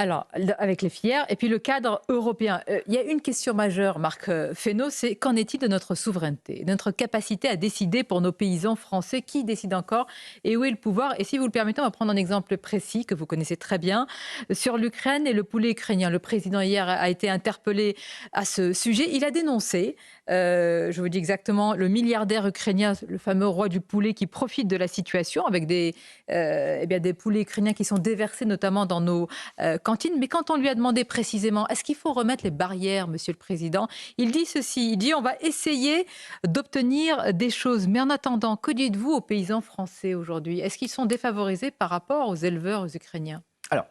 Alors, avec les filières, et puis le cadre européen. Il y a une question majeure, Marc Fesneau, c'est qu'en est-il de notre souveraineté, de notre capacité à décider pour nos paysans français? Qui décide encore et où est le pouvoir? Et si vous le permettez, on va prendre un exemple précis que vous connaissez très bien, sur l'Ukraine et le poulet ukrainien. Le président hier a été interpellé à ce sujet. Il a dénoncé, je vous dis exactement, le milliardaire ukrainien, le fameux roi du poulet, qui profite de la situation avec des poulets ukrainiens qui sont déversés notamment dans nos cantines. Mais quand on lui a demandé précisément, est-ce qu'il faut remettre les barrières, Monsieur le Président, il dit ceci, il dit on va essayer d'obtenir des choses. Mais en attendant, que dites-vous aux paysans français aujourd'hui? Est-ce qu'ils sont défavorisés par rapport aux éleveurs ukrainiens? Alors,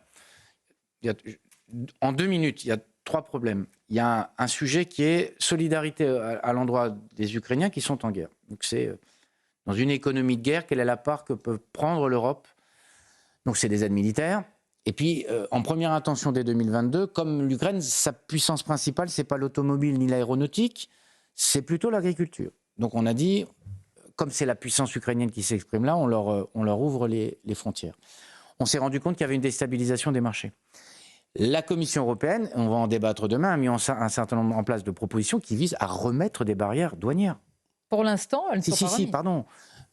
en 2 minutes, il y a 3 problèmes. Il y a un sujet qui est solidarité à l'endroit des Ukrainiens qui sont en guerre. Donc c'est dans une économie de guerre, quelle est la part que peut prendre l'Europe? Donc c'est des aides militaires. Et puis, en première intention dès 2022, comme l'Ukraine, sa puissance principale, c'est pas l'automobile ni l'aéronautique, c'est plutôt l'agriculture. Donc on a dit, comme c'est la puissance ukrainienne qui s'exprime là, on leur ouvre les frontières. On s'est rendu compte qu'il y avait une déstabilisation des marchés. La Commission européenne, on va en débattre demain, a mis un certain nombre en place de propositions qui visent à remettre des barrières douanières. Pour l'instant, elles ne sont pas remises. Pardon.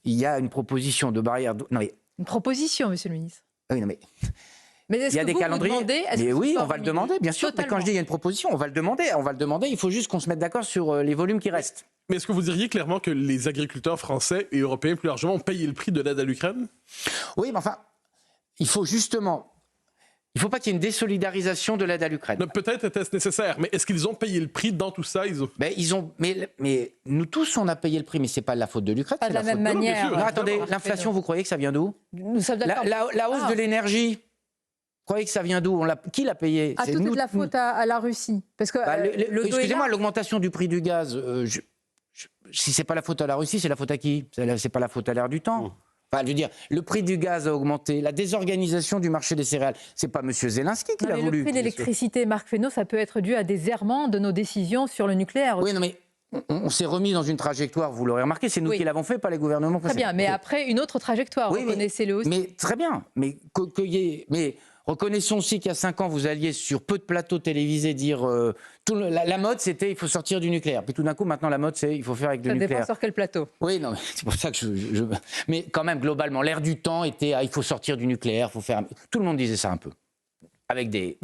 Il y a une proposition de barrière... Non, mais... Une proposition, Monsieur le Ministre. Oui, non mais... Mais est-ce il y a que des vous calendriers. demandez, mais oui, on va le demander, bien sûr. Mais quand je dis il y a une proposition, on va le demander. Il faut juste qu'on se mette d'accord sur les volumes qui restent. Mais est-ce que vous diriez clairement que les agriculteurs français et européens plus largement ont payé le prix de l'aide à l'Ukraine? Oui, mais enfin, il faut justement... Il ne faut pas qu'il y ait une désolidarisation de l'aide à l'Ukraine. Peut-être était-ce nécessaire, mais est-ce qu'ils ont payé le prix dans tout ça? Mais nous tous, on a payé le prix, mais ce n'est pas la faute de l'Ukraine. Pas de la même manière. Non, attendez, l'inflation, vous croyez que ça vient d'où? Nous sommes d'accord. La hausse de l'énergie, vous croyez que ça vient d'où? Qui l'a payé? Tout est de la faute à la Russie. Parce que excusez-moi, l'augmentation du prix du gaz, si ce n'est pas la faute à la Russie, c'est la faute à qui? Ce n'est pas la faute à l'air du temps. Enfin, je veux dire, le prix du gaz a augmenté, la désorganisation du marché des céréales, c'est pas M. Zelensky qui l'a voulu. Le prix de l'électricité, Marc Fesneau, ça peut être dû à des errements de nos décisions sur le nucléaire. Oui, non mais on s'est remis dans une trajectoire, vous l'aurez remarqué, c'est nous qui l'avons fait, pas les gouvernements précédents. Très bien, mais après une autre trajectoire, reconnaissez-le aussi. Mais très bien, mais reconnaissons aussi qu'il y a 5 ans, vous alliez sur peu de plateaux télévisés dire la mode, c'était il faut sortir du nucléaire. Puis tout d'un coup, maintenant, la mode, c'est il faut faire avec du nucléaire. Ça dépend sur quel plateau. Oui, non, mais c'est pour ça que Mais quand même, globalement, l'air du temps était il faut sortir du nucléaire, faut faire. Tout le monde disait ça un peu. Avec de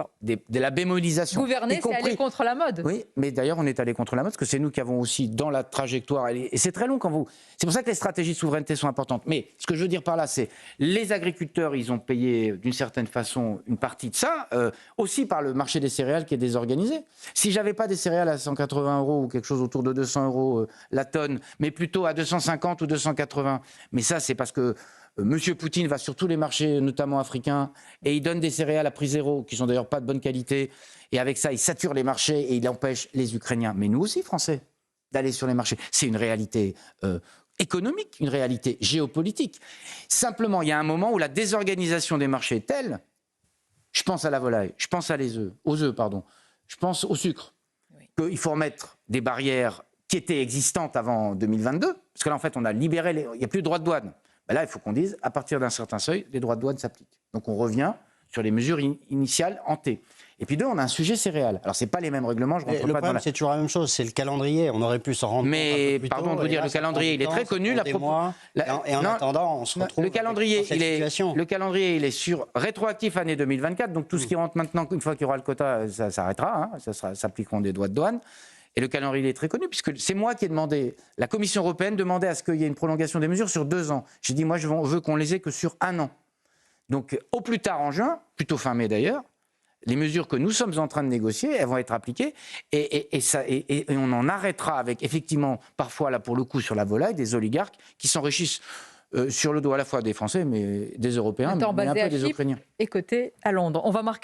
la bémolisation. Gouverner, c'est aller contre la mode. Oui, mais d'ailleurs, on est allé contre la mode, parce que c'est nous qui avons aussi, dans la trajectoire, et c'est très long quand vous... C'est pour ça que les stratégies de souveraineté sont importantes. Mais ce que je veux dire par là, c'est les agriculteurs, ils ont payé d'une certaine façon une partie de ça, aussi par le marché des céréales qui est désorganisé. Si j'avais pas des céréales à 180 € ou quelque chose autour de 200 € la tonne, mais plutôt à 250 ou 280, mais ça, c'est parce que Monsieur Poutine va sur tous les marchés, notamment africains, et il donne des céréales à prix zéro, qui sont d'ailleurs pas de bonne qualité. Et avec ça, il sature les marchés et il empêche les Ukrainiens, mais nous aussi, Français, d'aller sur les marchés. C'est une réalité économique, une réalité géopolitique. Simplement, il y a un moment où la désorganisation des marchés est telle, je pense à la volaille, je pense aux œufs, je pense au sucre, qu'il faut remettre des barrières qui étaient existantes avant 2022, parce que là, en fait, on a libéré, il n'y a plus de droits de douane. Ben là, il faut qu'on dise, à partir d'un certain seuil, les droits de douane s'appliquent. Donc on revient sur les mesures initiales en T. Et puis on a un sujet céréales. Alors, c'est pas les mêmes règlements, je rentre pas dans la... Le problème, c'est toujours la même chose, c'est le calendrier. On aurait pu s'en rendre compte un peu plus tôt. Pardon de vous dire, le calendrier, il est très connu. Et en attendant, on se retrouve le calendrier, dans cette situation. Le calendrier, il est sur rétroactif année 2024. Donc tout ce qui rentre maintenant, une fois qu'il y aura le quota, ça s'arrêtera. Ça s'appliqueront des droits de douane. Et le calendrier est très connu, puisque c'est moi qui ai demandé, la Commission européenne demandait à ce qu'il y ait une prolongation des mesures sur 2 ans. J'ai dit, moi, je veux qu'on les ait que sur 1 an. Donc, au plus tard en juin, plutôt fin mai d'ailleurs, les mesures que nous sommes en train de négocier, elles vont être appliquées, et on en arrêtera avec, effectivement, parfois, là, pour le coup, sur la volaille, des oligarques qui s'enrichissent sur le dos à la fois des Français, mais des Européens, mais un peu des Ukrainiens. Et côté à Londres. On va marquer